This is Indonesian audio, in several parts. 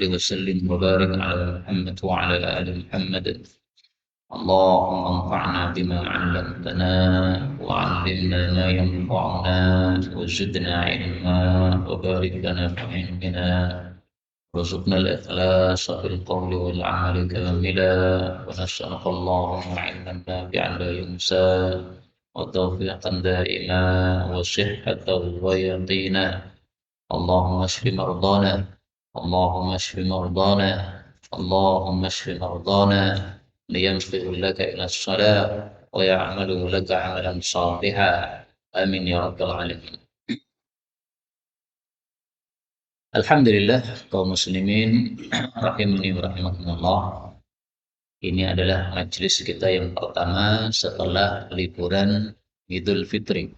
وسلم وبارك على محمد وعلى آل محمد. اللهم انفعنا بما علمتنا وعلمنا ما ينفعنا وزدنا علما وبارك لنا في علمنا وارزقنا الإخلاص في القول والعمل كاملا ونسألك اللهم علما نافعا لا ينسى وتوفيقا دائما وصحة ويقينا. اللهم اشف مرضانا اللهم اشف مرضانا اللهم اشف مرضانا لينفذ لك إلى الصلاة ويعمل لك عملا صالحا. آمين يا رب العالمين. Alhamdulillah kaum muslimin rahimani wa rahimakumullah. Ini adalah majelis kita yang pertama setelah liburan Idul Fitri.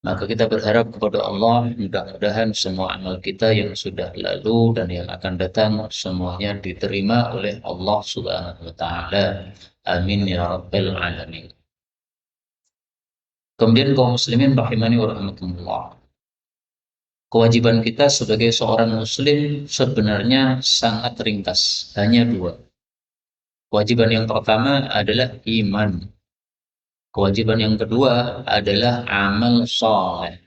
Maka kita berharap kepada Allah, mudah-mudahan semua amal kita yang sudah lalu dan yang akan datang semuanya diterima oleh Allah Subhanahu wa taala. Amin ya rabbal alamin. Kemudian kaum muslimin rahimani wa rahimakumullah. Kewajiban kita sebagai seorang muslim sebenarnya sangat ringkas, hanya dua. Kewajiban yang pertama adalah iman. Kewajiban yang kedua adalah amal saleh.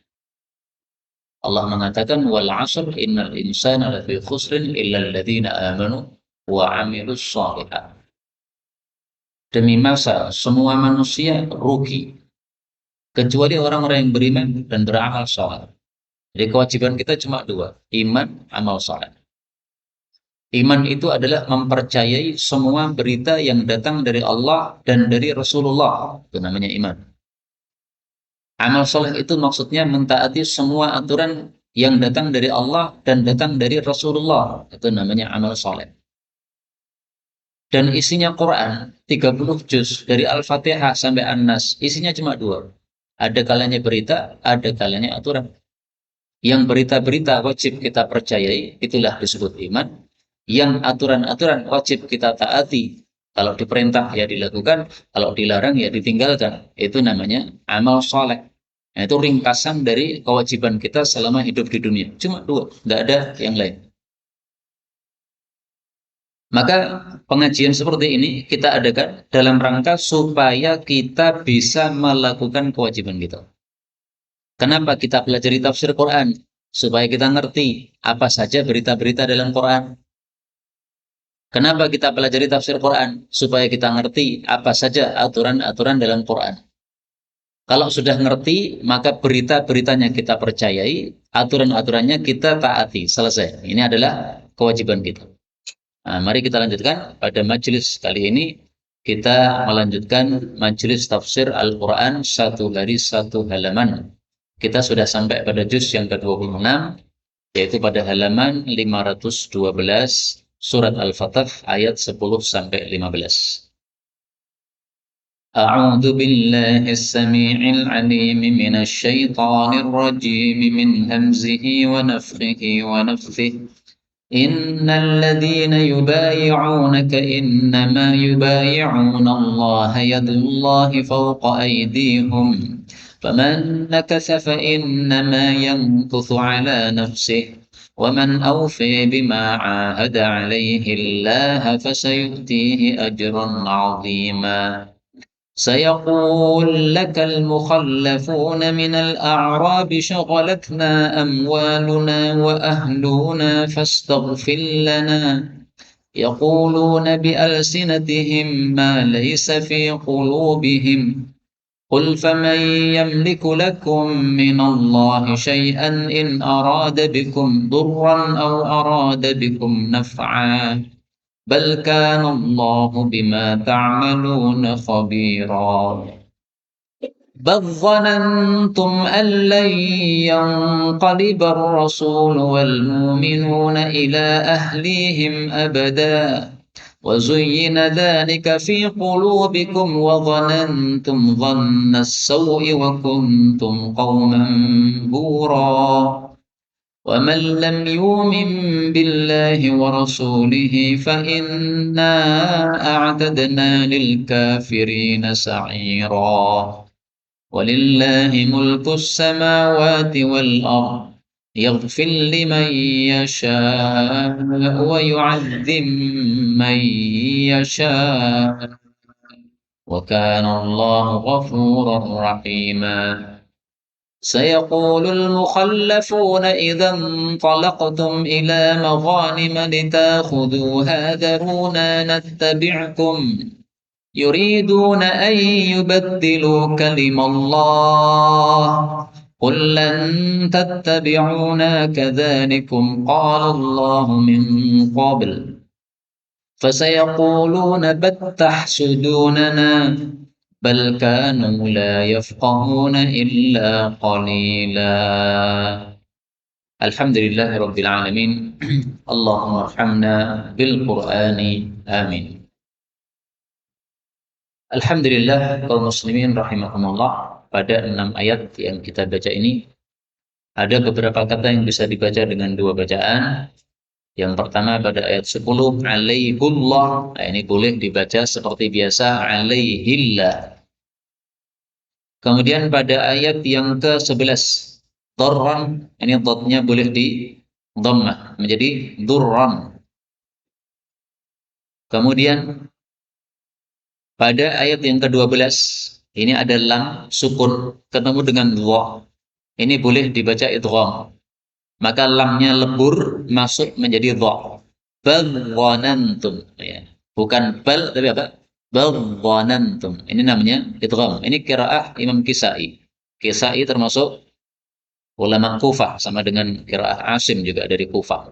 Allah mengatakan wal 'asr innal insana lafi khusrin illal ladzina amanu wa 'amilus shalihat. Demi masa semua manusia rugi kecuali orang-orang yang beriman dan beramal saleh. Jadi kewajiban kita cuma dua, iman, amal saleh. Iman itu adalah mempercayai semua berita yang datang dari Allah dan dari Rasulullah. Itu namanya iman. Amal soleh itu maksudnya mentaati semua aturan yang datang dari Allah dan datang dari Rasulullah. Itu namanya amal soleh. Dan isinya Quran, 30 juz dari Al-Fatihah sampai An-Nas. Isinya cuma dua. Ada kalanya berita, ada kalanya aturan. Yang berita-berita wajib kita percayai, itulah disebut iman. Yang aturan-aturan wajib kita taati. Kalau diperintah ya dilakukan, kalau dilarang ya ditinggalkan. Itu namanya amal soleh. Nah, itu ringkasan dari kewajiban kita selama hidup di dunia. Cuma dua, nggak ada yang lain. Maka pengajian seperti ini kita adakan dalam rangka supaya kita bisa melakukan kewajiban kita. Kenapa kita pelajari tafsir Quran? Supaya kita ngerti apa saja berita-berita dalam Quran. Kenapa kita pelajari tafsir Quran? Supaya kita ngerti apa saja aturan-aturan dalam Quran. Kalau sudah ngerti, maka berita-beritanya kita percayai, aturan-aturannya kita taati. Selesai. Ini adalah kewajiban kita. Nah, mari kita lanjutkan. Pada majelis kali ini, kita melanjutkan majelis tafsir Al-Quran satu garis satu halaman. Kita sudah sampai pada juz yang ke-26, yaitu pada halaman 512, surat Al-Fatah ayat 10-15. A'udzu billahi as-sami'il 'alim minasy syaithanir rajim min hamzihi wa nafthihi wa nafthihi. Innal ladzina yubayyi'unaka innama yubayyi'una Allah yadullahi fawqa aydihim. Faman nakatha fa innama yankuthu 'ala nafsihi. ومن أوفي بما عاهد عليه الله فسيؤتيه أجرا عظيما. سيقول لك المخلفون من الأعراب شغلتنا أموالنا وأهلنا فاستغفر لنا. يقولون بألسنتهم ما ليس في قلوبهم. قل فمن يملك لكم من الله شيئا إن أراد بكم ضرا أو أراد بكم نفعا بل كان الله بما تعملون خبيرا. بل ظننتم أن لن ينقلب الرسول والمؤمنون إلى أهليهم أبدا وزين ذلك في قلوبكم وظننتم ظن السوء وكنتم قوما بورا. ومن لم يؤمن بالله ورسوله فإنا أعتدنا للكافرين سعيرا. ولله ملك السماوات والأرض يغفر لمن يشاء ويعذب من يشاء وكان الله غفورا رحيما سيقول المخلفون إذا انطلقتم إلى مغانم لتاخذوها ذرونا نتبعكم يريدون أن يبدلوا كلم الله قل لن تتبعونا كذلكم قال الله من قبل فسيقولون بل تحسدوننا بل كانوا لا يفقهون إلا قليلا الحمد لله رب العالمين اللهم ارحمنا بالقرآن آمين. Alhamdulillah kaum muslimin rahimakumullah, pada 6 ayat yang kita baca ini ada beberapa kata yang bisa dibaca dengan 2 bacaan. Yang pertama pada ayat 10 alaihullah, nah, ini boleh dibaca seperti biasa alaihillah. Kemudian pada ayat yang ke-11 darran, ini dotnya boleh di dhammah menjadi durran. Kemudian pada ayat yang ke-12 ini ada lam sukun ketemu dengan dha. Ini boleh dibaca idgham. Maka lamnya lebur masuk menjadi dha. Bal dhanantum, ya. Bukan bal tapi apa? Bal dhanantum. Ini namanya idgham. Ini qiraah Imam Kisai. Kisai termasuk ulama Kufah, sama dengan qiraah Asim juga dari Kufah.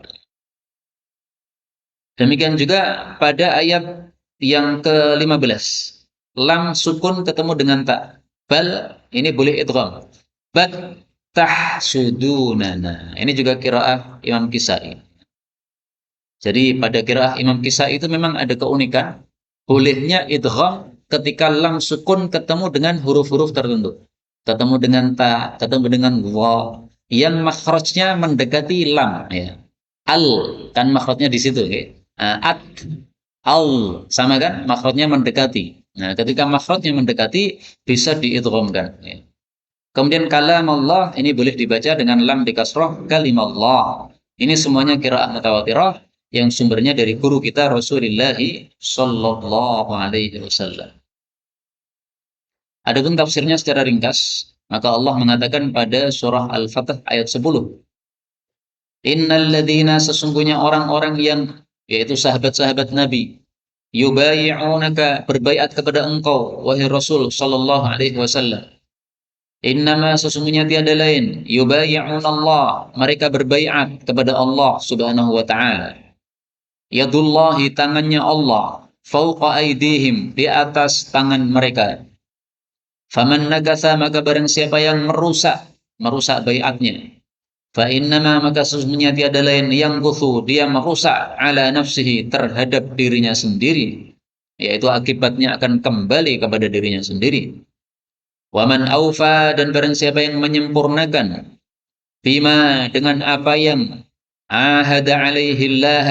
Demikian juga pada ayat yang ke-15 lam sukun ketemu dengan ta. Bal ini boleh idgham. Bal tahsudunana. Ini juga qiraah Imam Kisai. Jadi pada qiraah Imam Kisai itu memang ada keunikan, bolehnya idgham ketika lam sukun ketemu dengan huruf-huruf tertentu. Ketemu dengan ta, ketemu dengan wa yang makhrajnya mendekati lam, ya. Al kan makhrajnya di situ, ya. At al sama kan makhrajnya mendekati. Nah, ketika makhrajnya mendekati bisa diidghamkan, ya. Kemudian kalam Allah ini boleh dibaca dengan lam di kasrah kalimallah. Ini semuanya qiraah mutawatirah yang sumbernya dari guru kita Rasulullah sallallahu alaihi wasallam. Adapun tafsirnya secara ringkas, maka Allah mengatakan pada surah Al-Fatah ayat 10. Innal ladzina, sesungguhnya orang-orang yang, yaitu sahabat-sahabat Nabi, yubayi'unaka, berbaiat kepada engkau wahai Rasul sallallahu alaihi wasallam. Innama, sesungguhnya tiada lain, yubayi'un Allah, mereka berbaiat kepada Allah subhanahu wa ta'ala. Yadullahi, tangannya Allah, fauqa aidihim, di atas tangan mereka. Faman nagatha, maka barang siapa yang merusak baiatnya, fa innama, maka sesungguhnya tiada lain, yang guthu, dia merusak ala nafsihi, terhadap dirinya sendiri, yaitu akibatnya akan kembali kepada dirinya sendiri. Waman aufa, dan barang siapa yang menyempurnakan, bima, dengan apa yang ahada alaihi Allah,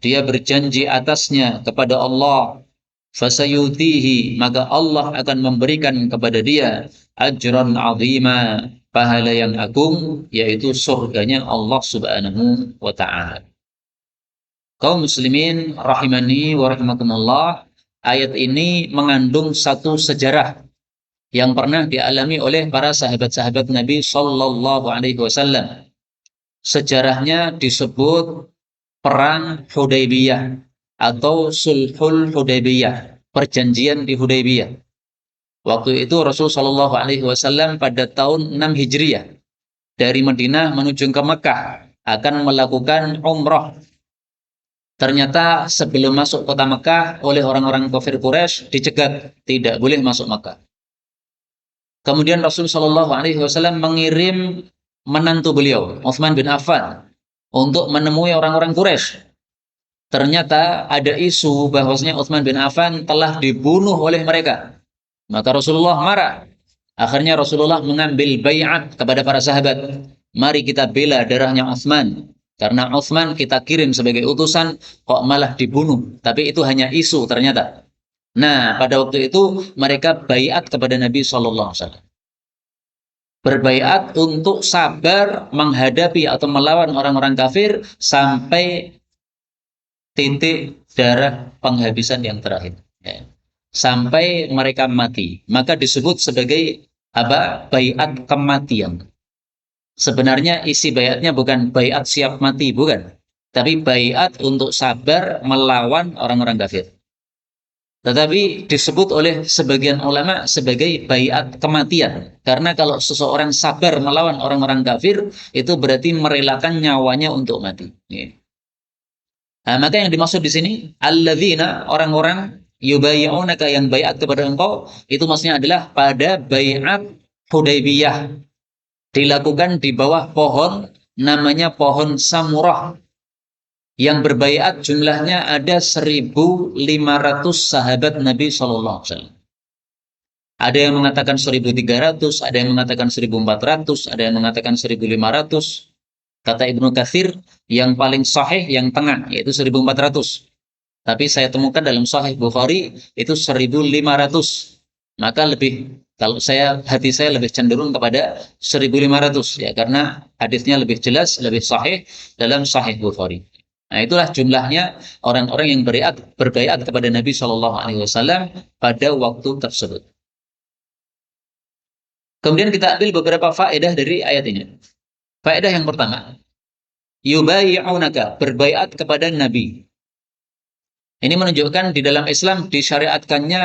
dia berjanji atasnya kepada Allah, fasayutihi, maka Allah akan memberikan kepada dia ajran azima, pahala yang agung, yaitu surganya Allah subhanahu wa ta'ala. Kaum muslimin rahimani wa rahimakumullah, ayat ini mengandung satu sejarah yang pernah dialami oleh para sahabat-sahabat Nabi sallallahu alaihi wasallam. Sejarahnya disebut Perang Hudaybiyah atau Sulhul Hudaybiyah, perjanjian di Hudaybiyah. Waktu itu Rasul sallallahu alaihi wasallam pada tahun 6 Hijriah dari Madinah menuju ke Mekah akan melakukan umrah. Ternyata sebelum masuk kota Mekah oleh orang-orang kafir Quraisy dicegat, tidak boleh masuk Mekah. Kemudian Rasul sallallahu alaihi wasallam mengirim menantu beliau, Utsman bin Affan, untuk menemui orang-orang Quraisy. Ternyata ada isu bahwasanya Utsman bin Affan telah dibunuh oleh mereka. Maka Rasulullah marah. Akhirnya Rasulullah mengambil baiat kepada para sahabat. Mari kita bela darahnya Utsman. Karena Utsman kita kirim sebagai utusan, kok malah dibunuh. Tapi itu hanya isu ternyata. Nah, pada waktu itu mereka baiat kepada Nabi sallallahu alaihi wasallam. Berbaiat untuk sabar menghadapi atau melawan orang-orang kafir sampai titik darah penghabisan yang terakhir. Ya. Sampai mereka mati. Maka disebut sebagai apa? Baiat kematian. Sebenarnya isi baiatnya bukan baiat siap mati, bukan. Tapi baiat untuk sabar melawan orang-orang kafir. Tetapi disebut oleh sebagian ulama sebagai baiat kematian. Karena kalau seseorang sabar melawan orang-orang kafir, itu berarti merelakan nyawanya untuk mati. Nah, maka yang dimaksud di sini, alladzina, orang-orang yubayyi'unaka yang baiat kepada engkau, itu maksudnya adalah pada baiat Hudaybiyah. Dilakukan di bawah pohon, namanya pohon Samurah. Yang berbaiat jumlahnya ada 1.500 sahabat Nabi SAW. Ada yang mengatakan 1.300, ada yang mengatakan 1.400, ada yang mengatakan 1.500. Kata Ibnu Katsir, yang paling sahih yang tengah, yaitu 1.400. Tapi saya temukan dalam Sahih Bukhari itu 1.500. Maka kalau hati saya lebih cenderung kepada 1.500 ya, karena hadisnya lebih jelas, lebih sahih dalam Sahih Bukhari. Nah, itulah jumlahnya orang-orang yang berbaiat kepada Nabi Shallallahu Alaihi Wasallam pada waktu tersebut. Kemudian kita ambil beberapa faedah dari ayat ini. Faedah yang pertama, yubayyi'unaka, berbaiat kepada Nabi. Ini menunjukkan di dalam Islam disyariatkannya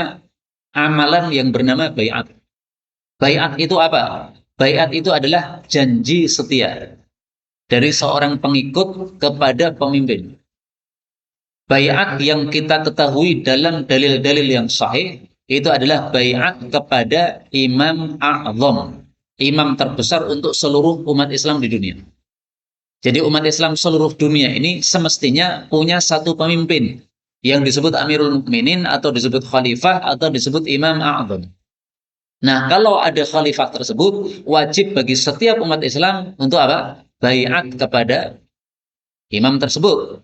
amalan yang bernama baiat. Baiat itu apa? Baiat itu adalah janji setia dari seorang pengikut kepada pemimpin. Baiat yang kita ketahui dalam dalil-dalil yang sahih itu adalah baiat kepada Imam A'zam, imam terbesar untuk seluruh umat Islam di dunia. Jadi umat Islam seluruh dunia ini semestinya punya satu pemimpin yang disebut Amirul Mukminin atau disebut Khalifah atau disebut Imam A'zam. Nah, kalau ada khalifah tersebut, wajib bagi setiap umat Islam untuk apa? Baiat kepada imam tersebut.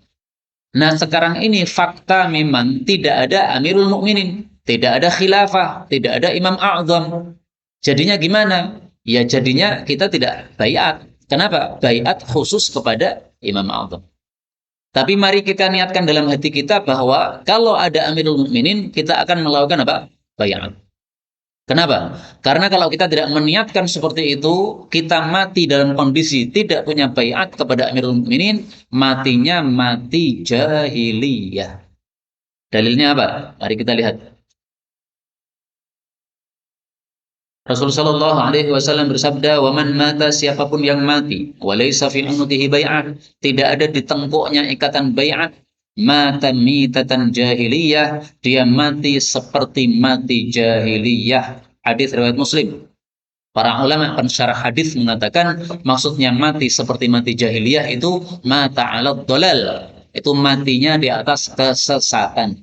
Nah, sekarang ini fakta memang tidak ada Amirul Mukminin, tidak ada khilafah, tidak ada Imam A'zam. Jadinya gimana? Ya jadinya kita tidak baiat. Kenapa? Baiat khusus kepada Imam A'zam. Tapi mari kita niatkan dalam hati kita bahwa kalau ada Amirul Mukminin, kita akan melakukan apa? Baiat. Kenapa? Karena kalau kita tidak meniatkan seperti itu, kita mati dalam kondisi tidak punya baiat kepada Amirul Mukminin, matinya mati jahiliyah. Dalilnya apa? Mari kita lihat. Rasulullah Shallallahu Alaihi Wasallam bersabda, "Waman mata, siapapun yang mati, walaysa fi unuqihi bai'ah, tidak ada di tengkuknya ikatan bai'at, mata mitatan jahiliyah, dia mati seperti mati jahiliyah." Hadis riwayat Muslim. Para ulama pensyarah hadis mengatakan maksudnya mati seperti mati jahiliyah itu mata 'alad dhalal, itu matinya di atas kesesatan.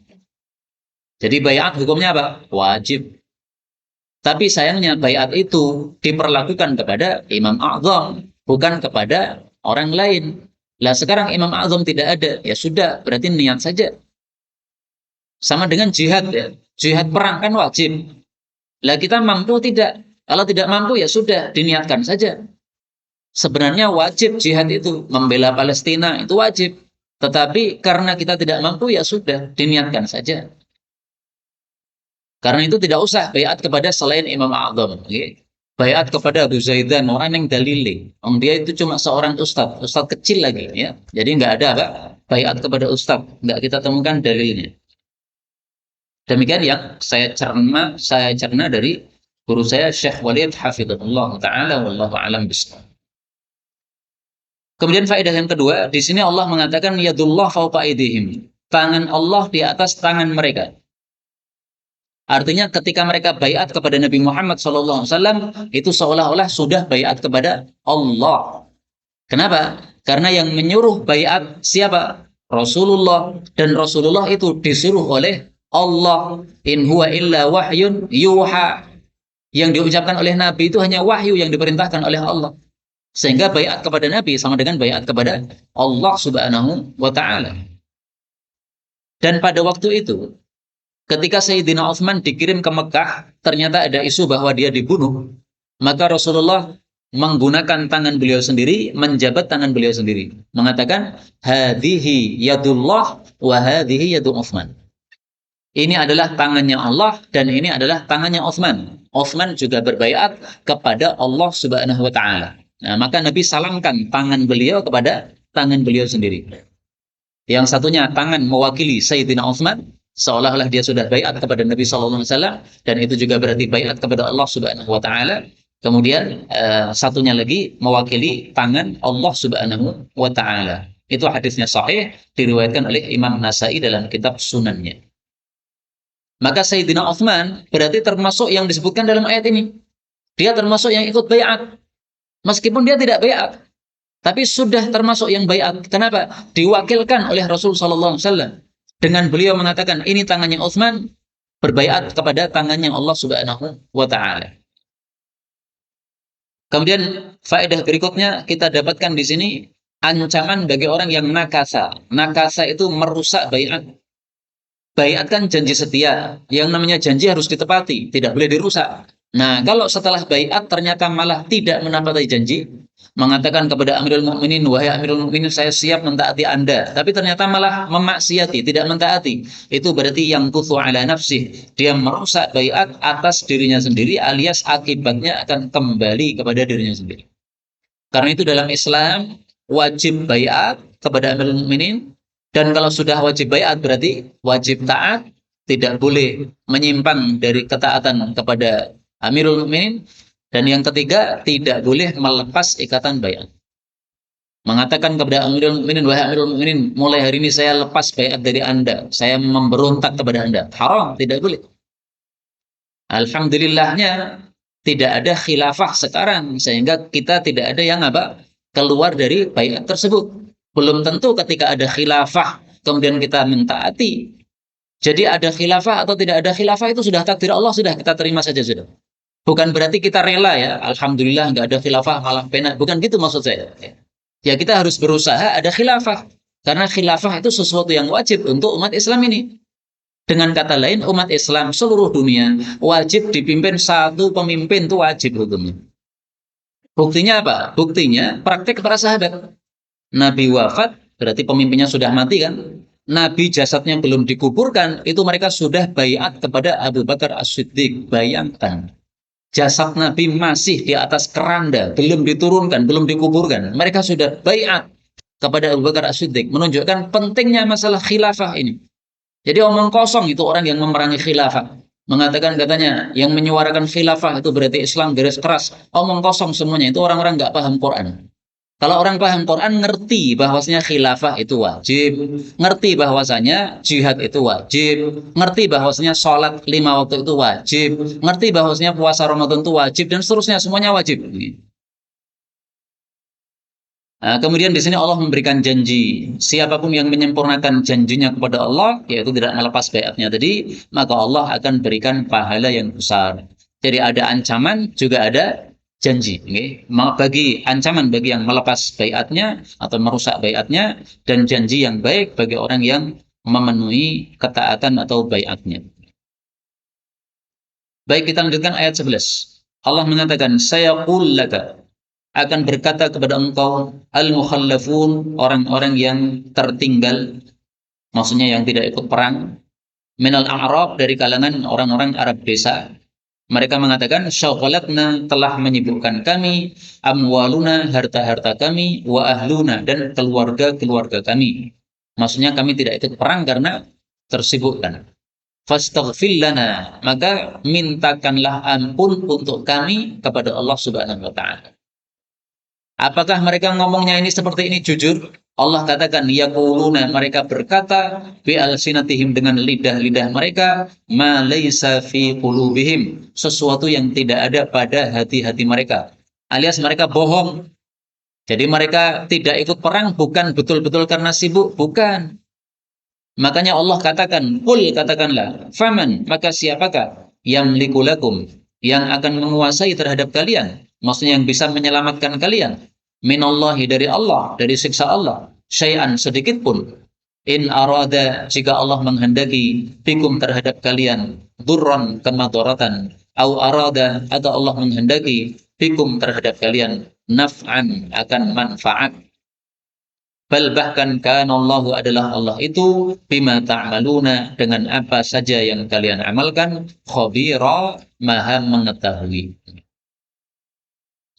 Jadi bai'at hukumnya apa? Wajib. Tapi sayangnya baiat itu diperlakukan kepada Imam A'zam, bukan kepada orang lain. Lah sekarang Imam A'zam tidak ada, ya sudah, berarti niat saja. Sama dengan jihad ya. Jihad perang kan wajib. Lah kita mampu tidak? Kalau tidak mampu ya sudah, diniatkan saja. Sebenarnya wajib jihad itu, membela Palestina itu wajib. Tetapi karena kita tidak mampu ya sudah, diniatkan saja. Karena itu tidak usah baiat kepada selain Imam A'zam. Okay? Baiat kepada Abu Zaidan, orang yang dalili. Dia itu cuma seorang ustadz kecil lagi. Ya. Jadi nggak ada apa? Baiat kepada ustadz. Nggak kita temukan dalilnya. Demikian yang saya cerna dari guru saya Syekh Walid Hafidhullah Ta'ala wallahu a'lam bishawab. Kemudian faedah yang kedua, di sini Allah mengatakan yadullah fawqa aydihim. Tangan Allah di atas tangan mereka. Artinya ketika mereka baiat kepada Nabi Muhammad SAW, itu seolah-olah sudah baiat kepada Allah. Kenapa? Karena yang menyuruh baiat siapa? Rasulullah. Dan Rasulullah itu disuruh oleh Allah. In huwa illa wahyun yuha. Yang diucapkan oleh Nabi itu hanya wahyu yang diperintahkan oleh Allah. Sehingga baiat kepada Nabi sama dengan baiat kepada Allah Subhanahu wa Ta'ala. Dan pada waktu itu, ketika Sayyidina Utsman dikirim ke Mekah, ternyata ada isu bahwa dia dibunuh. Maka Rasulullah menggunakan tangan beliau sendiri, menjabat tangan beliau sendiri, mengatakan, hadhihi yadullah wa hadhihi yadu Utsman. Ini adalah tangannya Allah dan ini adalah tangannya Utsman. Utsman juga berbaiat kepada Allah Subhanahu wa taala. Nah, maka Nabi salamkan tangan beliau kepada tangan beliau sendiri. Yang satunya tangan mewakili Sayyidina Utsman, seolah-olah dia sudah baiat kepada Nabi sallallahu alaihi wasallam, dan itu juga berarti baiat kepada Allah Subhanahu wa taala. Kemudian satunya lagi mewakili tangan Allah Subhanahu wa taala. Itu hadisnya sahih, diriwayatkan oleh Imam Nasai dalam kitab Sunannya. Maka Sayyidina Utsman berarti termasuk yang disebutkan dalam ayat ini. Dia termasuk yang ikut baiat. Meskipun dia tidak baiat, tapi sudah termasuk yang baiat. Kenapa? Diwakilkan oleh Rasul sallallahu alaihi wasallam. Dengan beliau mengatakan, ini tangannya Utsman, berbaiat kepada tangannya Allah Subhanahu wa taala. Kemudian faedah berikutnya kita dapatkan di sini ancaman bagi orang yang nakasa. Nakasa itu merusak baiat. Baiat kan janji setia. Yang namanya janji harus ditepati, tidak boleh dirusak. Nah, kalau setelah baiat ternyata malah tidak menepati janji, mengatakan kepada Amirul Mukminin, wahai Amirul Mukminin, saya siap mentaati Anda, tapi ternyata malah memaksiati, tidak mentaati. Itu berarti yang kuthu ala nafsih. Dia merusak baiat atas dirinya sendiri, alias akibatnya akan kembali kepada dirinya sendiri. Karena itu dalam Islam wajib baiat kepada Amirul Mukminin. Dan kalau sudah wajib baiat berarti wajib taat, tidak boleh menyimpang dari ketaatan kepada Amirul Mukminin. Dan yang ketiga, tidak boleh melepas ikatan baiat. Mengatakan kepada Amirul Mukminin, wahai Amirul Mukminin, mulai hari ini saya lepas baiat dari Anda, saya memberontak kepada Anda. Haram, tidak boleh. Alhamdulillahnya tidak ada khilafah sekarang, sehingga kita tidak ada yang keluar dari baiat tersebut. Belum tentu ketika ada khilafah kemudian kita mentaati. Jadi ada khilafah atau tidak ada khilafah itu sudah takdir Allah, sudah kita terima saja sudah. Bukan berarti kita rela ya, alhamdulillah nggak ada khilafah malah penak. Bukan gitu maksud saya. Ya kita harus berusaha ada khilafah. Karena khilafah itu sesuatu yang wajib untuk umat Islam ini. Dengan kata lain, umat Islam seluruh dunia wajib dipimpin satu pemimpin, itu wajib hukumnya. Buktinya apa? Buktinya praktek para sahabat. Nabi wafat, berarti pemimpinnya sudah mati kan? Nabi jasadnya belum dikuburkan, itu mereka sudah baiat kepada Abu Bakar As-Siddiq. Bayangkan, jasad Nabi masih di atas keranda, belum diturunkan, belum dikuburkan. Mereka sudah baiat kepada Abu Bakar As-Siddiq, menunjukkan pentingnya masalah khilafah ini. Jadi omong kosong itu orang yang memerangi khilafah. Mengatakan katanya, yang menyuarakan khilafah itu berarti Islam garis keras. Omong kosong semuanya, itu orang-orang nggak paham Quran. Kalau orang paham Quran, ngerti bahwasanya khilafah itu wajib, ngerti bahwasanya jihad itu wajib, ngerti bahwasanya sholat 5 waktu itu wajib, ngerti bahwasanya puasa Ramadan itu wajib, dan seterusnya, semuanya wajib. Nah, kemudian di sini Allah memberikan janji, siapapun yang menyempurnakan janjinya kepada Allah, yaitu tidak melepas baiatnya tadi, maka Allah akan berikan pahala yang besar. Jadi ada ancaman, juga ada janji. Bagi ancaman bagi yang melepas baiatnya atau merusak baiatnya, dan janji yang baik bagi orang yang memenuhi ketaatan atau baiatnya. Baik, kita lanjutkan ayat 11. Allah mengatakan, sayaqul laka, akan berkata kepada engkau al-mukhallafun, orang-orang yang tertinggal, maksudnya yang tidak ikut perang, minal a'rab, dari kalangan orang-orang Arab desa. Mereka mengatakan, syaghalatna, telah menyibukkan kami, amwaluna, harta-harta kami, wa ahluna, dan keluarga-keluarga kami. Maksudnya kami tidak ikut perang karena tersibukkan. Fastaghfir lana, maka mintakanlah ampun untuk kami kepada Allah Subhanahu wa taala. Apakah mereka ngomongnya ini seperti ini jujur? Allah katakan, yaquluna, mereka berkata, bi alsinatihim, dengan lidah-lidah mereka, ma laisa fi qulubihim, sesuatu yang tidak ada pada hati-hati mereka. Alias mereka bohong. Jadi mereka tidak ikut perang bukan betul-betul karena sibuk, bukan. Makanya Allah katakan, qul, katakanlah, faman, maka siapakah yang likulakum, yang akan menguasai terhadap kalian, maksudnya yang bisa menyelamatkan kalian, minallahi, dari Allah, dari siksa Allah, syai'an, sedikit pun, in arada, jika Allah menghendaki, bikum, terhadap kalian, durran, kemadaratan, au arada, atau Allah menghendaki, bikum terhadap kalian naf'an akan manfaat. Bal bahkan kanallahu adalah Allah itu bima ta'maluna dengan apa saja yang kalian amalkan khabira maha mengetahui.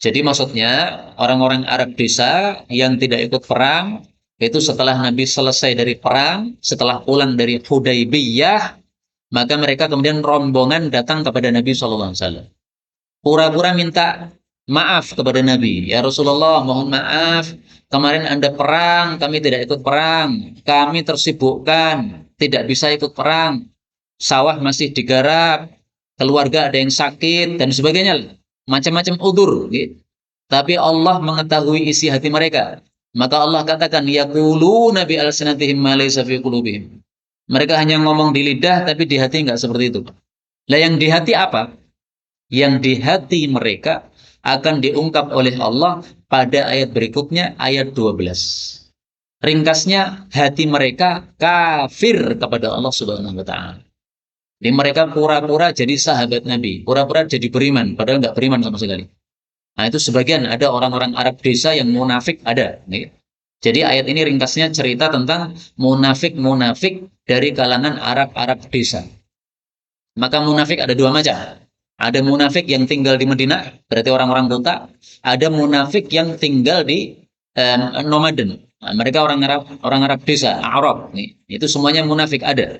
Jadi maksudnya orang-orang Arab desa yang tidak ikut perang itu setelah Nabi selesai dari perang, setelah pulang dari Hudaybiyah, maka mereka kemudian rombongan datang kepada Nabi SAW. Pura-pura minta maaf kepada Nabi. Ya Rasulullah, mohon maaf. Kemarin Anda perang, kami tidak ikut perang. Kami tersibukkan, tidak bisa ikut perang. Sawah masih digarap, keluarga ada yang sakit, dan sebagainya. Macam-macam udzur. Gitu. Tapi Allah mengetahui isi hati mereka. Maka Allah katakan, yaquluna bi alsinatihim ma laysa fi qulubihim. Mereka hanya ngomong di lidah, tapi di hati enggak seperti itu. Lah yang di hati apa? Yang di hati mereka akan diungkap oleh Allah pada ayat berikutnya, ayat 12. Ringkasnya, hati mereka kafir kepada Allah Subhanahu wa taala. Jadi mereka pura-pura jadi sahabat Nabi, pura-pura jadi beriman, padahal nggak beriman sama sekali. Nah, itu sebagian ada orang-orang Arab desa yang munafik ada. Nih. Jadi ayat ini ringkasnya cerita tentang munafik-munafik dari kalangan Arab-Arab desa. Maka munafik ada dua macam. Ada munafik yang tinggal di Madinah, berarti orang-orang kota. Ada munafik yang tinggal di nomaden. Nah, mereka orang Arab desa, Arab. Nih. Itu semuanya munafik ada.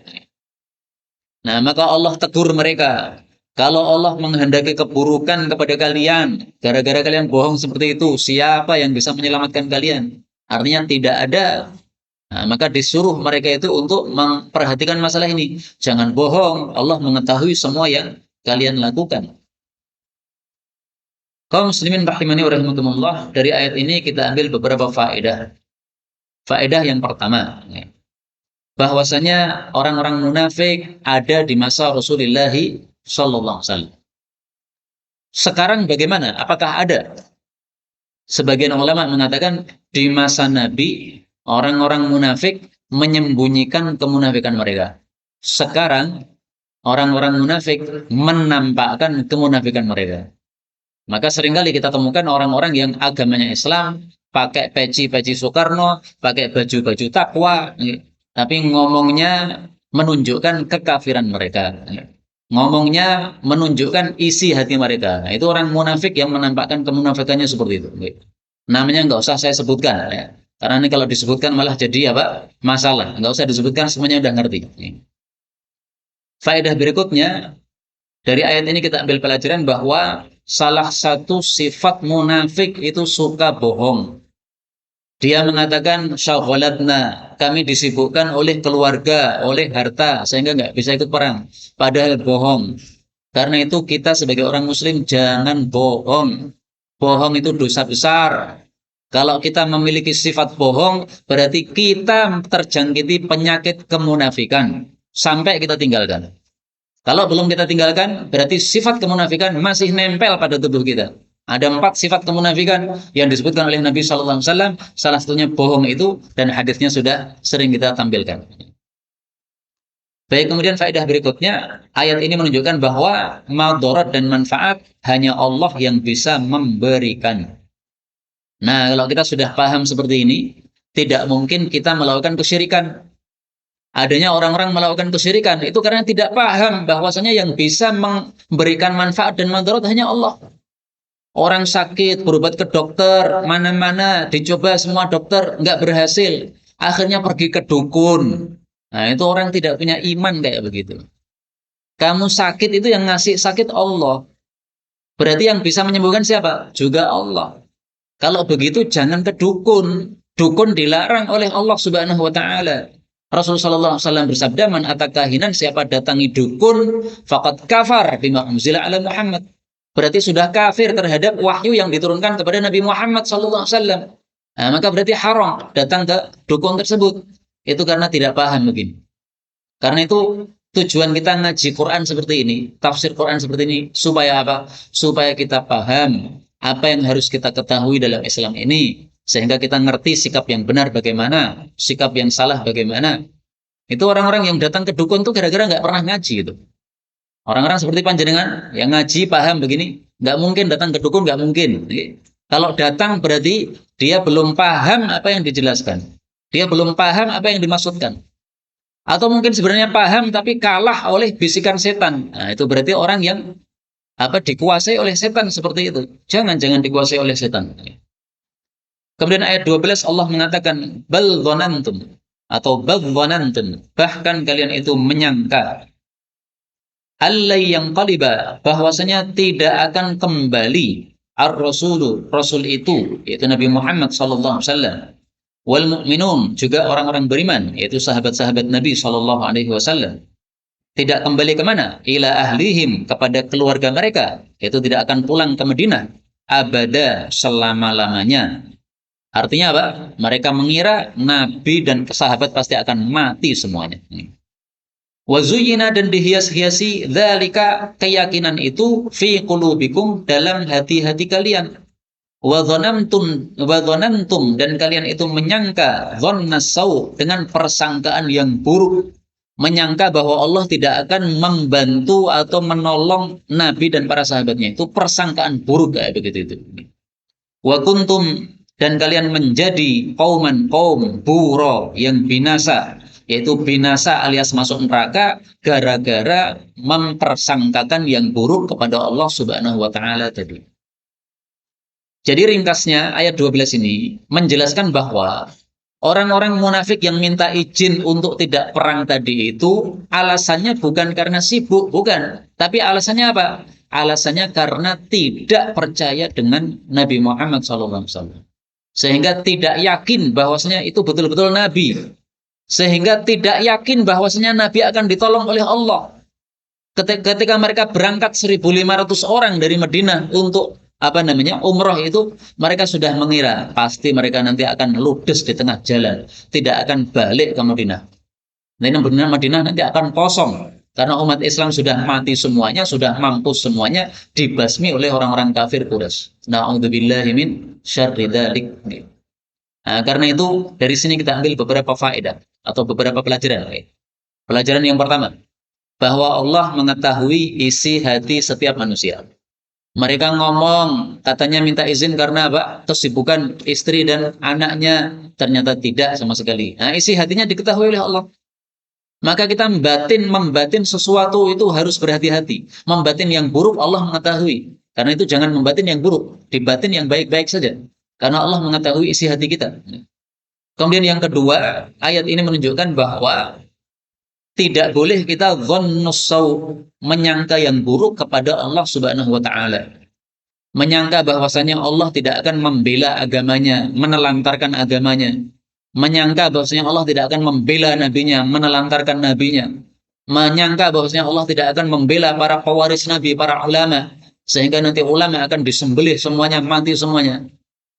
Nah, maka Allah tegur mereka. Kalau Allah menghendaki keburukan kepada kalian, gara-gara kalian bohong seperti itu, siapa yang bisa menyelamatkan kalian? Artinya tidak ada. Nah, maka disuruh mereka itu untuk memperhatikan masalah ini. Jangan bohong, Allah mengetahui semua yang kalian lakukan. Kaum muslimin rahimani wa rahimakumullah, dari ayat ini kita ambil beberapa faedah. Faedah yang pertama, bahwasanya orang-orang munafik ada di masa Rasulullah Sallallahu Alaihi Wasallam. Sekarang bagaimana? Apakah ada? Sebagian ulama mengatakan di masa Nabi orang-orang munafik menyembunyikan kemunafikan mereka. Sekarang orang-orang munafik menampakkan kemunafikan mereka. Maka seringkali kita temukan orang-orang yang agamanya Islam pakai peci-peci Soekarno, pakai baju-baju takwa, tapi ngomongnya menunjukkan kekafiran mereka. Ngomongnya menunjukkan isi hati mereka. Nah, itu orang munafik yang menampakkan kemunafikannya seperti itu. Namanya nggak usah saya sebutkan, ya. Karena ini kalau disebutkan malah jadi apa? Masalah. Nggak usah disebutkan, semuanya udah ngerti. Faedah berikutnya, dari ayat ini kita ambil pelajaran bahwa salah satu sifat munafik itu suka bohong. Dia mengatakan, syaghalatna, kami disibukkan oleh keluarga, oleh harta, sehingga nggak bisa ikut perang. Padahal bohong. Karena itu kita sebagai orang muslim jangan bohong. Bohong itu dosa besar. Kalau kita memiliki sifat bohong, berarti kita terjangkiti penyakit kemunafikan. Sampai kita tinggalkan. Kalau belum kita tinggalkan, berarti sifat kemunafikan masih nempel pada tubuh kita. Ada 4 sifat kemunafikan yang disebutkan oleh Nabi Sallallahu Alaihi Wasallam. Salah satunya bohong itu, dan hadisnya sudah sering kita tampilkan. Baik, kemudian faedah berikutnya, ayat ini menunjukkan bahwa madarat dan manfaat hanya Allah yang bisa memberikan. Nah, kalau kita sudah paham seperti ini, tidak mungkin kita melakukan kesyirikan. Adanya orang-orang melakukan kesyirikan itu karena tidak paham bahwasanya yang bisa memberikan manfaat dan madarat hanya Allah. Orang sakit, berobat ke dokter, mana-mana, dicoba semua dokter, nggak berhasil. Akhirnya pergi ke dukun. Nah, itu orang tidak punya iman kayak begitu. Kamu sakit itu yang ngasih sakit Allah. Berarti yang bisa menyembuhkan siapa? Juga Allah. Kalau begitu jangan ke dukun. Dukun dilarang oleh Allah Subhanahu wa taala. Rasulullah SAW bersabda, man atakahinan, siapa datangi dukun, faqad kafar bima unzila ala Muhammad. Berarti sudah kafir terhadap wahyu yang diturunkan kepada Nabi Muhammad SAW. Nah, maka berarti haram datang ke dukun tersebut. Itu karena tidak paham mungkin. Karena itu tujuan kita ngaji Quran seperti ini, tafsir Quran seperti ini, supaya apa? Supaya kita paham apa yang harus kita ketahui dalam Islam ini. Sehingga kita ngerti sikap yang benar bagaimana, sikap yang salah bagaimana. Itu orang-orang yang datang ke dukun itu gara-gara nggak pernah ngaji itu. Orang-orang seperti panjenengan yang ngaji paham begini, nggak mungkin datang ke dukun, nggak mungkin. Kalau datang berarti dia belum paham apa yang dijelaskan. Dia belum paham apa yang dimaksudkan. Atau mungkin sebenarnya paham tapi kalah oleh bisikan setan. Nah, itu berarti orang yang dikuasai oleh setan seperti itu. Jangan dikuasai oleh setan. Kemudian ayat 12 Allah mengatakan bal dhanantum atau bal dhanantum, bahkan kalian itu menyangka allai yang qaliba, bahwasanya tidak akan kembali ar-rasulu, rasul itu yaitu Nabi Muhammad sallallahu alaihi wasallam, wal mu'minun, juga orang-orang beriman yaitu sahabat-sahabat Nabi sallallahu alaihi wasallam, tidak kembali kemana? Ila ahlihim, kepada keluarga mereka, yaitu tidak akan pulang ke Madinah abada, selama-lamanya. Artinya apa? Mereka mengira Nabi dan sahabat pasti akan mati semuanya. Wazuyina, dan dihias-hiasi dzalika, keyakinan itu, fi qulubikum, dalam hati-hati kalian. Wadhanantum, dan kalian itu menyangka dhannas sau, dengan persangkaan yang buruk, menyangka bahwa Allah tidak akan membantu atau menolong Nabi dan para sahabatnya. Itu persangkaan buruk kayak begitu itu. Wa kuntum, dan kalian menjadi kaum buro, yang binasa, yaitu binasa alias masuk neraka gara-gara mempersangkakan yang buruk kepada Allah Subhanahu wa taala tadi. Jadi ringkasnya ayat 12 ini menjelaskan bahwa orang-orang munafik yang minta izin untuk tidak perang tadi itu alasannya bukan karena sibuk, bukan, tapi alasannya apa? Alasannya karena tidak percaya dengan Nabi Muhammad SAW. Sehingga tidak yakin bahwasanya itu betul-betul Nabi. Sehingga tidak yakin bahwasanya Nabi akan ditolong oleh Allah. Ketika mereka berangkat 1.500 orang dari Madinah untuk umroh itu, mereka sudah mengira pasti mereka nanti akan ludes di tengah jalan, tidak akan balik ke Madinah. Nah, Madinah nanti akan kosong karena umat Islam sudah mati semuanya, sudah mampus semuanya, dibasmi oleh orang-orang kafir Quraisy. Na'udzubillahi min syarri dzalik. Nah, karena itu dari sini kita ambil beberapa faedah atau beberapa pelajaran. Pelajaran yang pertama, bahwa Allah mengetahui isi hati setiap manusia. Mereka ngomong, katanya minta izin karena apa? Kesibukan istri dan anaknya, ternyata tidak sama sekali. Nah, isi hatinya diketahui oleh Allah. Maka kita membatin sesuatu itu harus berhati-hati. Membatin yang buruk Allah mengetahui. Karena itu jangan membatin yang buruk, dibatin yang baik-baik saja. Karena Allah mengetahui isi hati kita. Kemudian yang kedua, ayat ini menunjukkan bahwa tidak boleh kita dhannus sau, menyangka yang buruk kepada Allah Subhanahu wa taala. Menyangka bahwasanya Allah tidak akan membela agamanya, menelantarkan agamanya. Menyangka bahwasanya Allah tidak akan membela nabinya, menelantarkan nabinya. Menyangka bahwasanya Allah tidak akan membela para pewaris nabi, para ulama, sehingga nanti ulama akan disembelih semuanya, mati semuanya.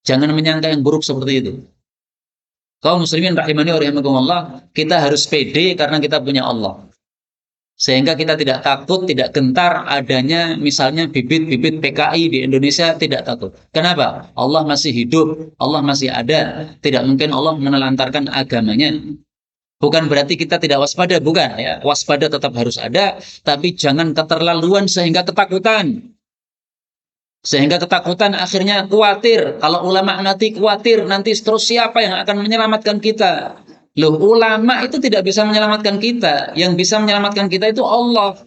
Jangan menyangka yang buruk seperti itu. Kaum muslimin rahimani wa rahimakumullah, kita harus pede karena kita punya Allah. Sehingga kita tidak takut, tidak gentar adanya misalnya bibit-bibit PKI di Indonesia, tidak takut. Kenapa? Allah masih hidup, Allah masih ada. Tidak mungkin Allah menelantarkan agamanya. Bukan berarti kita tidak waspada, bukan ya. Waspada tetap harus ada, tapi jangan keterlaluan sehingga ketakutan. Sehingga ketakutan akhirnya khawatir. Kalau ulama mati khawatir, nanti terus siapa yang akan menyelamatkan kita? Loh, ulama itu tidak bisa menyelamatkan kita. Yang bisa menyelamatkan kita itu Allah.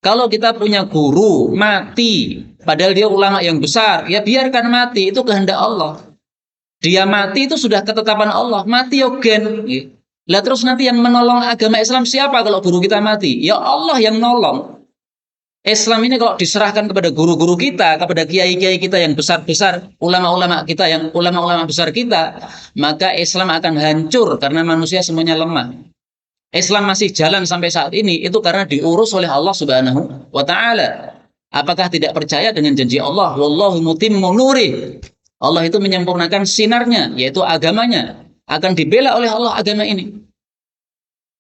Kalau kita punya guru mati, padahal dia ulama yang besar, ya biarkan mati, itu kehendak Allah. Dia mati itu sudah ketetapan Allah. Mati yogen. Lah terus nanti yang menolong agama Islam siapa kalau guru kita mati? Ya Allah yang nolong. Islam ini kalau diserahkan kepada guru-guru kita, kepada kiai-kiai kita yang besar-besar, ulama-ulama kita yang ulama-ulama besar kita, maka Islam akan hancur karena manusia semuanya lemah. Islam masih jalan sampai saat ini itu karena diurus oleh Allah Subhanahu wa taala. Apakah tidak percaya dengan janji Allah? Wallahu mutimmu nurih. Allah itu menyempurnakan sinarnya, yaitu agamanya. Akan dibela oleh Allah agama ini.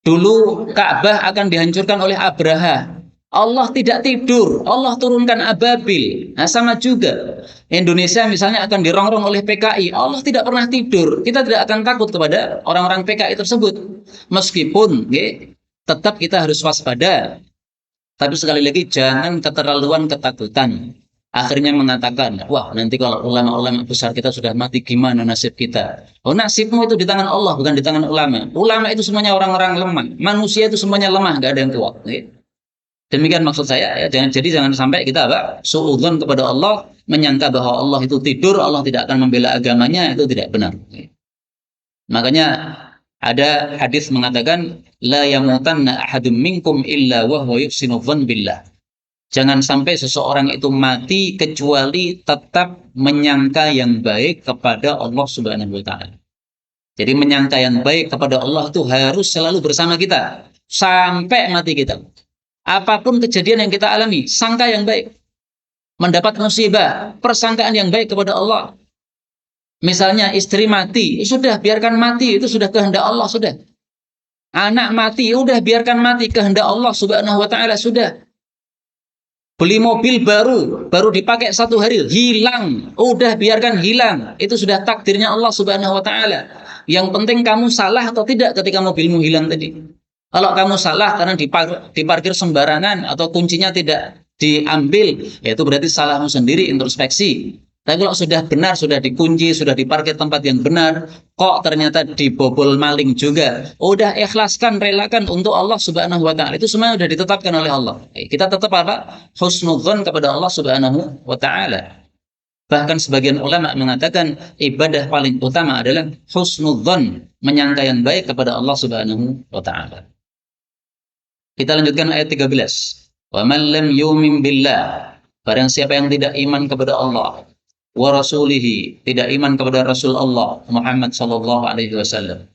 Dulu Ka'bah akan dihancurkan oleh Abraha. Allah tidak tidur, Allah turunkan ababil. Nah, sama juga Indonesia misalnya akan dirongrong oleh PKI, Allah tidak pernah tidur. Kita tidak akan takut kepada orang-orang PKI tersebut. Meskipun tetap kita harus waspada. Tapi sekali lagi jangan keterlaluan ketakutan. Akhirnya mengatakan, wah nanti kalau ulama-ulama besar kita sudah mati gimana nasib kita? Oh nasibmu itu di tangan Allah bukan di tangan ulama. Ulama itu semuanya orang-orang lemah. Manusia itu semuanya lemah, nggak ada yang kuat. Demikian maksud saya ya. Jangan sampai kita suudzon kepada Allah, menyangka bahwa Allah itu tidur, Allah tidak akan membela agamanya, itu tidak benar. Makanya ada hadis mengatakan la yamutanna ahadum minkum illa wa huwa yuhsinu dzan billah. Jangan sampai seseorang itu mati kecuali tetap menyangka yang baik kepada Allah Subhanahu wa taala. Jadi menyangka yang baik kepada Allah itu harus selalu bersama kita sampai mati kita. Apapun kejadian yang kita alami, sangka yang baik. Mendapat musibah, persangkaan yang baik kepada Allah. Misalnya istri mati, sudah biarkan mati, itu sudah kehendak Allah, sudah. Anak mati, udah biarkan mati, kehendak Allah Subhanahu wa taala, sudah. Beli mobil baru dipakai 1 hari, hilang, udah biarkan hilang. Itu sudah takdirnya Allah Subhanahu wa taala. Yang penting kamu salah atau tidak ketika mobilmu hilang tadi. Kalau kamu salah karena diparkir sembarangan atau kuncinya tidak diambil, ya itu berarti salahmu sendiri, introspeksi. Tapi kalau sudah benar, sudah dikunci, sudah diparkir tempat yang benar, kok ternyata dibobol maling juga, udah ikhlaskan, relakan untuk Allah Subhanahu wa taala. Itu semuanya sudah ditetapkan oleh Allah. Kita tetap husnudzon kepada Allah Subhanahu wa taala. Bahkan sebagian ulama mengatakan ibadah paling utama adalah husnudzon, menyangka yang baik kepada Allah Subhanahu wa taala. Kita lanjutkan ayat 13. Wa man lam yu'min billah, barang siapa yang tidak iman kepada Allah, wa rasulihi, tidak iman kepada Rasul Allah Muhammad sallallahu alaihi wasallam,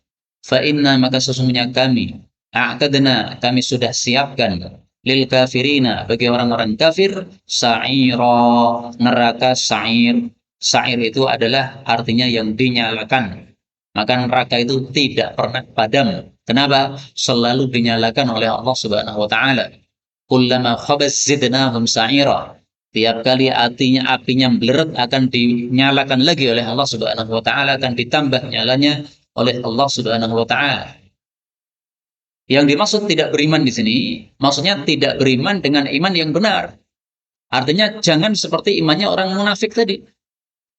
fa inna, maka sesungguhnya kami kami sudah siapkan lil kafirina, bagi orang-orang kafir, sa'ira, neraka sa'ir. Sa'ir itu adalah artinya yang dinyalakan. Maka neraka itu tidak pernah padam. Kenapa? Selalu dinyalakan oleh Allah Subhanahu wa taala. Kullama khabaz zidnahum sa'ira. Tiap kali apinya meleret akan dinyalakan lagi oleh Allah Subhanahu wa taala, akan ditambah nyalanya oleh Allah Subhanahu wa taala. Yang dimaksud tidak beriman di sini, maksudnya tidak beriman dengan iman yang benar. Artinya jangan seperti imannya orang munafik tadi.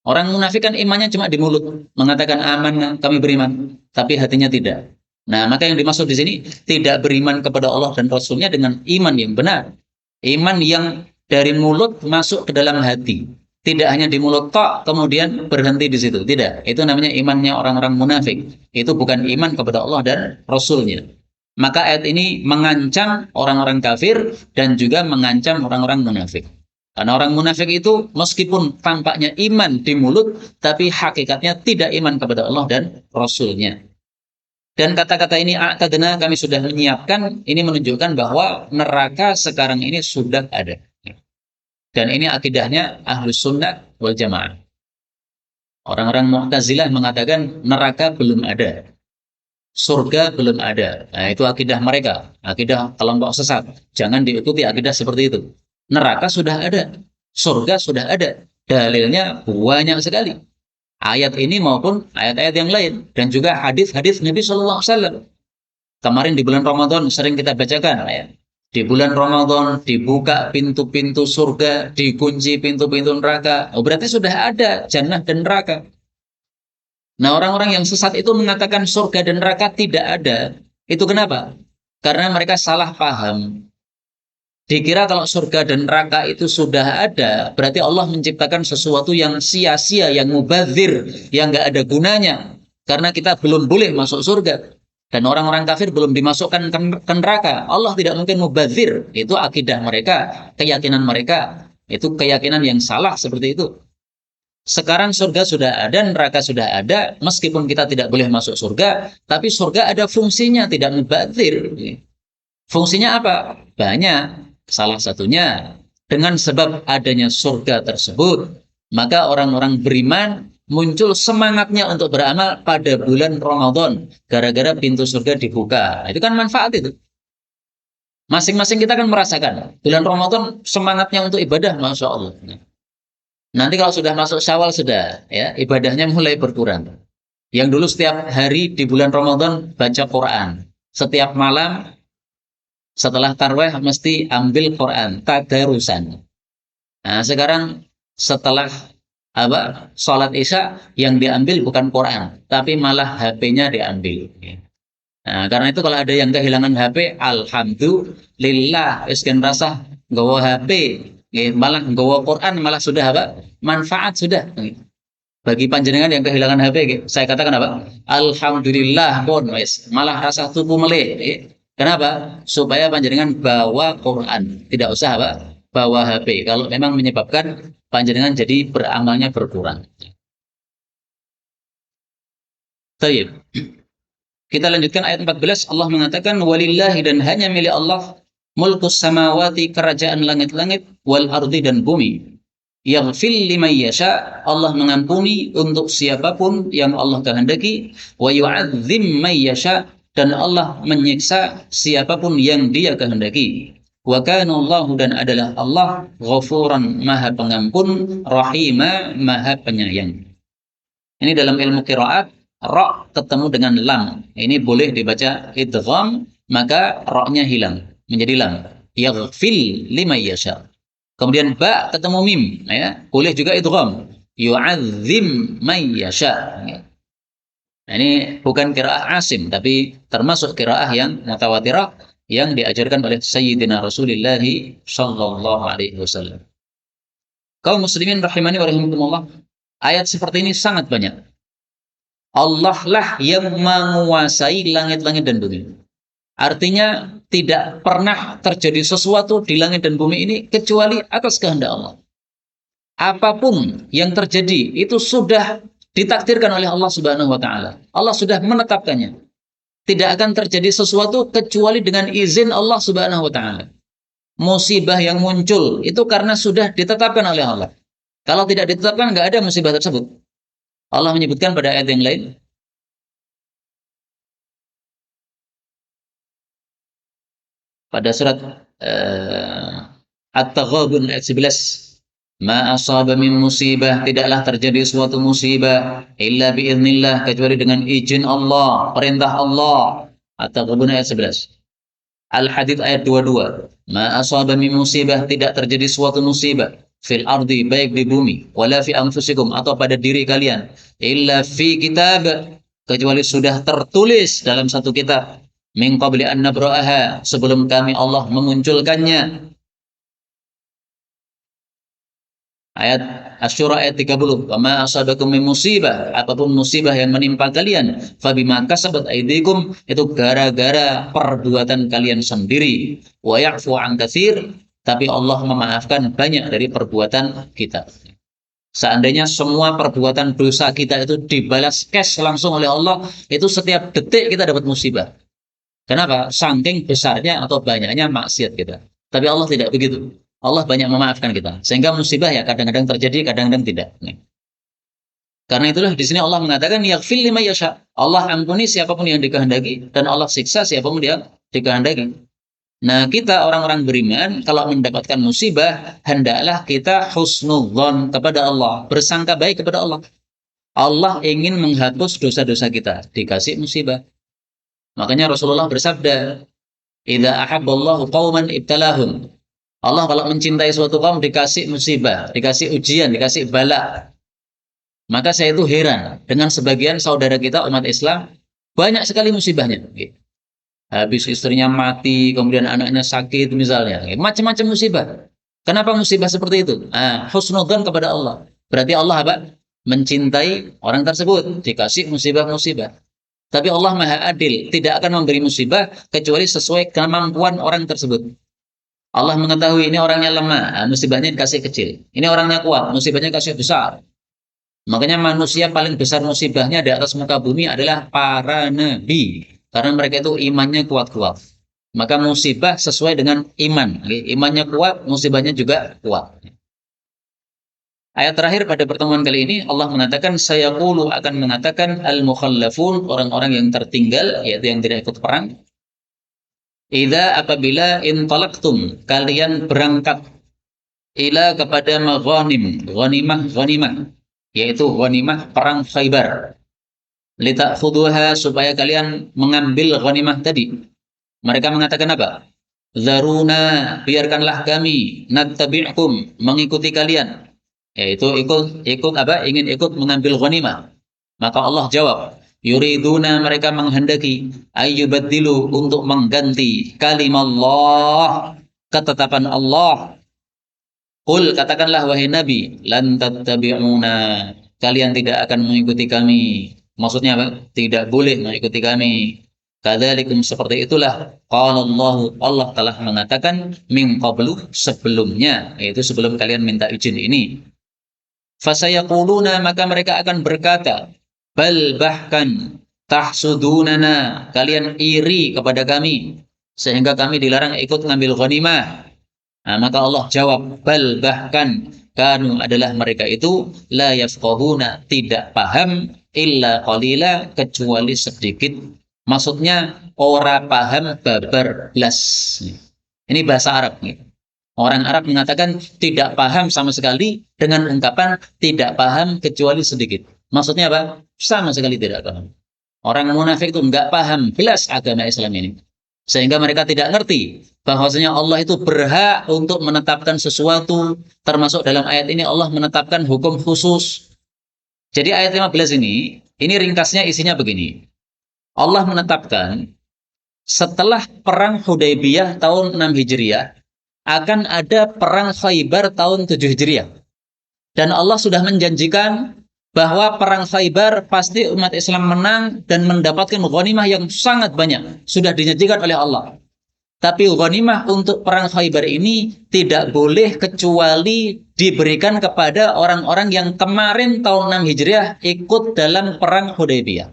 Orang munafik kan imannya cuma di mulut, mengatakan aman, kami beriman, tapi hatinya tidak. Nah, maka yang dimaksud di sini tidak beriman kepada Allah dan Rasulnya dengan iman yang benar. Iman yang dari mulut masuk ke dalam hati. Tidak hanya di mulut tok, kemudian berhenti di situ. Tidak. Itu namanya imannya orang-orang munafik. Itu bukan iman kepada Allah dan Rasulnya. Maka ayat ini mengancam orang-orang kafir dan juga mengancam orang-orang munafik. Karena orang munafik itu meskipun tampaknya iman di mulut, tapi hakikatnya tidak iman kepada Allah dan Rasulnya. Dan kata-kata ini, a'tadna, kami sudah menyiapkan, ini menunjukkan bahwa neraka sekarang ini sudah ada. Dan ini akidahnya Ahlus Sunnah wal Jamaah. Orang-orang Mu'tazilah mengatakan neraka belum ada. Surga belum ada. Nah, itu akidah mereka. Akidah kelompok sesat. Jangan diikuti akidah seperti itu. Neraka sudah ada, surga sudah ada. Dalilnya banyak sekali. Ayat ini maupun ayat-ayat yang lain. Dan juga hadis-hadis Nabi Sallallahu Alaihi Wasallam. Kemarin di bulan Ramadan sering kita bacakan. Ya. Di bulan Ramadan dibuka pintu-pintu surga, dikunci pintu-pintu neraka. Oh, berarti sudah ada jannah dan neraka. Nah, orang-orang yang sesat itu mengatakan surga dan neraka tidak ada. Itu kenapa? Karena mereka salah paham. Dikira kalau surga dan neraka itu sudah ada, berarti Allah menciptakan sesuatu yang sia-sia, yang mubadzir, yang nggak ada gunanya. Karena kita belum boleh masuk surga. Dan orang-orang kafir belum dimasukkan ke neraka. Allah tidak mungkin mubadzir. Itu akidah mereka, keyakinan mereka. Itu keyakinan yang salah seperti itu. Sekarang surga sudah ada, neraka sudah ada. Meskipun kita tidak boleh masuk surga, tapi surga ada fungsinya, tidak mubadzir. Fungsinya apa? Banyak. Salah satunya, dengan sebab adanya surga tersebut, maka orang-orang beriman muncul semangatnya untuk beramal pada bulan Ramadan, gara-gara pintu surga dibuka. Itu kan manfaat itu. Masing-masing kita kan merasakan, bulan Ramadan semangatnya untuk ibadah, Masya Allah. Nanti kalau sudah masuk Syawal sudah, ya ibadahnya mulai berkurang. Yang dulu setiap hari di bulan Ramadan baca Quran, setiap malam Setelah tarawih mesti ambil Quran, tadarusan. Nah, sekarang setelah sholat isya yang diambil bukan Quran, tapi malah HP-nya diambil. Nah, karena itu kalau ada yang kehilangan HP, alhamdulillah, wis kan rasa nggawa HP, malah nggawa Quran malah sudah manfaat sudah. Bagi panjenengan yang kehilangan HP, saya katakan alhamdulillah pun wis malah rasa tuku melih. Kenapa? Supaya panjenengan bawa Quran, tidak usah bawa HP. Kalau memang menyebabkan panjenengan jadi beramalnya berkurang. Baik. Kita lanjutkan ayat 14. Allah mengatakan walillahi, dan hanya milik Allah, mulkus samawati, kerajaan langit-langit, wal ardi, dan bumi. Yaghfir liman yasha, Allah mengampuni untuk siapapun yang Allah kehendaki, wa yu'adzim man yasha, dan Allah menyiksa siapapun yang Dia kehendaki. Wa kana Allahu, dan adalah Allah, ghafuran, maha pengampun, rahima, maha penyayang. Ini dalam ilmu qiraat, ra ketemu dengan lam. Ini boleh dibaca idgham, maka ra-nya hilang menjadi lam. Yaghfir liman yasha. Kemudian ba ketemu mim, ya, boleh juga idgham. Yu'adzim man yasha. Nah, ini bukan qiraah Asim, tapi termasuk qiraah yang mutawatirah yang diajarkan oleh Sayyidina Rasulullah sallallahu alaihi wasallam. Kaum muslimin rahimani wa rahimakumullah, ayat seperti ini sangat banyak. Allah lah yang menguasai langit-langit dan bumi. Artinya tidak pernah terjadi sesuatu di langit dan bumi ini kecuali atas kehendak Allah. Apapun yang terjadi itu sudah ditakdirkan oleh Allah Subhanahu wa taala. Allah sudah menetapkannya. Tidak akan terjadi sesuatu kecuali dengan izin Allah Subhanahu wa taala. Musibah yang muncul itu karena sudah ditetapkan oleh Allah. Kalau tidak ditetapkan, nggak ada musibah tersebut. Allah menyebutkan pada ayat yang lain, pada surat At-Taghabun ayat 11, ma asaba min musibah, tidaklah terjadi suatu musibah illa biiznillah, kecuali dengan izin Allah, perintah Allah. At-Taghabun ayat 11. Al-Hadid ayat 22, ma asaba min musibah, tidak terjadi suatu musibah fil ardi, baik di bumi, wala fi anfusikum, atau pada diri kalian, illa fi kitab, kecuali sudah tertulis dalam satu kitab, min qabli an nabra'aha, sebelum kami Allah memunculkannya. Ayat Asy-Syura ayat 30, wa ma asabakum min musibah, apapun musibah yang menimpa kalian, fabima kasabat aydikum, itu gara-gara perbuatan kalian sendiri. Wa ya'fu an katsir, tapi Allah memaafkan banyak dari perbuatan kita. Seandainya semua perbuatan dosa kita itu dibalas cash langsung oleh Allah, itu setiap detik kita dapat musibah. Kenapa? Saking besarnya atau banyaknya maksiat kita. Tapi Allah tidak begitu. Allah banyak memaafkan kita. Sehingga musibah ya kadang-kadang terjadi, kadang-kadang tidak. Karena itulah di sini Allah mengatakan yaghfir liman yasha. Allah ampuni siapapun yang dikehendaki, dan Allah siksa siapapun yang dikehendaki. Nah, kita orang-orang beriman kalau mendapatkan musibah, hendaklah kita husnudzon kepada Allah, bersangka baik kepada Allah. Allah ingin menghapus dosa-dosa kita, dikasih musibah. Makanya Rasulullah bersabda, idza ahabballahu qauman ibtalahum. Allah kalau mencintai suatu kaum dikasih musibah, dikasih ujian, dikasih bala. Maka saya itu heran dengan sebagian saudara kita umat Islam, banyak sekali musibahnya. Habis istrinya mati, kemudian anaknya sakit misalnya, macam-macam musibah. Kenapa musibah seperti itu? Husnudzon kepada Allah. Berarti Allah mencintai orang tersebut, dikasih musibah-musibah. Tapi Allah Maha Adil, tidak akan memberi musibah kecuali sesuai kemampuan orang tersebut. Allah mengetahui ini orangnya lemah, musibahnya dikasih kecil. Ini orangnya kuat, musibahnya dikasih besar. Makanya manusia paling besar musibahnya di atas muka bumi adalah para nabi. Karena mereka itu imannya kuat-kuat. Maka musibah sesuai dengan iman. Imannya kuat, musibahnya juga kuat. Ayat terakhir pada pertemuan kali ini, Allah mengatakan, sayaqulu, akan mengatakan al-mukhallafun, orang-orang yang tertinggal, yaitu yang tidak ikut perang. Idza, apabila intalaqtum, kalian berangkat, ila, kepada maghanim, ghanimah, yaitu ghanimah perang Khaybar. Litakhuduha, supaya kalian mengambil ghanimah tadi. Mereka mengatakan apa? Zaruna, biarkanlah kami, nattabi'kum, mengikuti kalian. Yaitu ikut apa? Ingin ikut mengambil ghanimah. Maka Allah jawab, yuriduna, mereka menghendaki, ayyubaddilu, untuk mengganti kalimallah, ketetapan Allah. Qul, katakanlah wahai Nabi, lan tattabi'una, kalian tidak akan mengikuti kami. Maksudnya apa? Tidak boleh mengikuti kami. Kadzalikum, seperti itulah qala Allah, Allah telah mengatakan min qablu, sebelumnya, yaitu sebelum kalian minta izin ini. Fasayaquluna, maka mereka akan berkata, bal, bahkan, tahsudunana, kalian iri kepada kami sehingga kami dilarang ikut ngambil ghanimah. Nah, maka Allah jawab, bal, bahkan, kanu, adalah mereka itu, la yafqahuna, tidak paham, illa qalila, kecuali sedikit. Maksudnya ora paham babar blas. Ini bahasa Arab. Orang Arab mengatakan tidak paham sama sekali dengan ungkapan tidak paham kecuali sedikit. Maksudnya apa? Sama sekali tidak paham. Orang munafik itu nggak paham belas agama Islam ini. Sehingga mereka tidak ngerti bahwasanya Allah itu berhak untuk menetapkan sesuatu, termasuk dalam ayat ini Allah menetapkan hukum khusus. Jadi ayat 15 ini ringkasnya isinya begini. Allah menetapkan setelah perang Hudaybiyah tahun 6 Hijriah akan ada perang Khaybar tahun 7 Hijriah. Dan Allah sudah menjanjikan bahwa perang Khaybar pasti umat Islam menang dan mendapatkan ghanimah yang sangat banyak. Sudah dijanjikan oleh Allah. Tapi ghanimah untuk perang Khaybar ini tidak boleh kecuali diberikan kepada orang-orang yang kemarin tahun 6 Hijriah ikut dalam perang Hudaybiyah.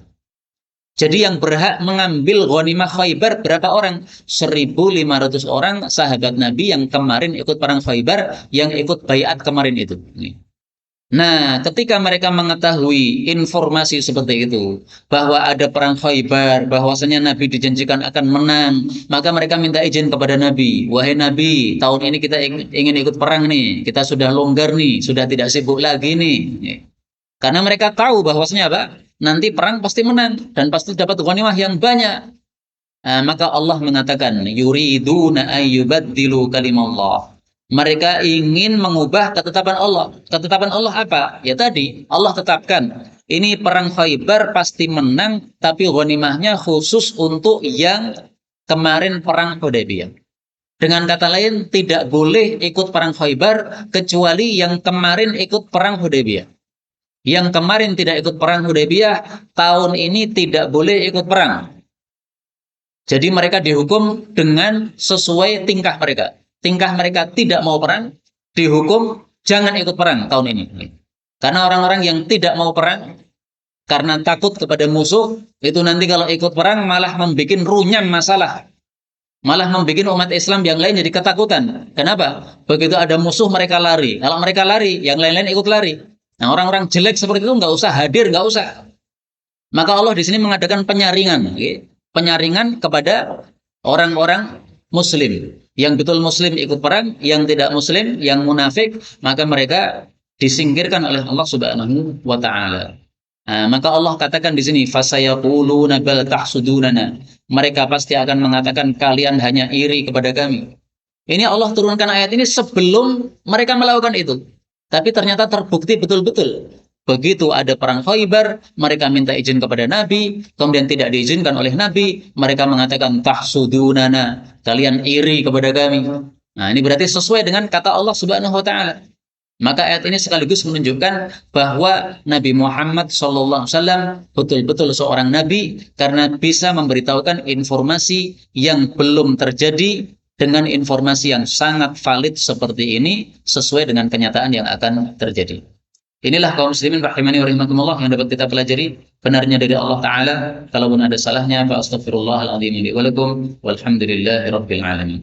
Jadi yang berhak mengambil ghanimah Khaybar berapa orang? 1.500 orang sahabat Nabi yang kemarin ikut perang Khaybar, yang ikut baiat kemarin itu. Nah, ketika mereka mengetahui informasi seperti itu, bahwa ada perang Khaybar, bahwasanya Nabi dijanjikan akan menang, maka mereka minta izin kepada Nabi. Wahai Nabi, tahun ini kita ingin ikut perang nih, kita sudah longgar nih, sudah tidak sibuk lagi nih. Karena mereka tahu bahwasanya apa? Nanti perang pasti menang dan pasti dapat ghanimah yang banyak. Nah, maka Allah mengatakan, yuriduna ayyubaddilu kalimallah. Mereka ingin mengubah ketetapan Allah. Ketetapan Allah apa? Ya tadi, Allah tetapkan, ini perang Khaybar pasti menang, tapi ghanimahnya khusus untuk yang kemarin perang Hudaybiyah. Dengan kata lain, tidak boleh ikut perang Khaybar kecuali yang kemarin ikut perang Hudaybiyah. Yang kemarin tidak ikut perang Hudaybiyah, tahun ini tidak boleh ikut perang. Jadi mereka dihukum dengan sesuai tingkah mereka. Tingkah mereka tidak mau perang, dihukum jangan ikut perang tahun ini. Karena orang-orang yang tidak mau perang, karena takut kepada musuh, itu nanti kalau ikut perang malah membuat runyam masalah. Malah membuat umat Islam yang lain jadi ketakutan. Kenapa? Begitu ada musuh mereka lari. Kalau mereka lari, yang lain-lain ikut lari. Nah, orang-orang jelek seperti itu nggak usah hadir, nggak usah. Maka Allah di sini mengadakan penyaringan, penyaringan kepada orang-orang Muslim. Yang betul Muslim ikut perang, yang tidak Muslim, yang munafik, maka mereka disingkirkan oleh Allah Subhanahu wa Ta'ala. Nah, maka Allah katakan di sini, fasayaquluna bal tahsudunana. Mereka pasti akan mengatakan kalian hanya iri kepada kami. Ini Allah turunkan ayat ini sebelum mereka melakukan itu. Tapi ternyata terbukti betul-betul. Begitu ada perang Khaybar, mereka minta izin kepada Nabi, kemudian tidak diizinkan oleh Nabi, mereka mengatakan tahsudunana, kalian iri kepada kami. Nah, ini berarti sesuai dengan kata Allah Subhanahu wa Ta'ala. Maka ayat ini sekaligus menunjukkan bahwa Nabi Muhammad SAW betul-betul seorang nabi karena bisa memberitahukan informasi yang belum terjadi dengan informasi yang sangat valid seperti ini sesuai dengan kenyataan yang akan terjadi. Inilah kaum muslimin rahimani wa rahimakumullah yang dapat kita pelajari, benarnya dari Allah Ta'ala. Kalaupun ada salahnya, fa astaghfirullahal azim li wa lakum walhamdulillahi rabbil alamin.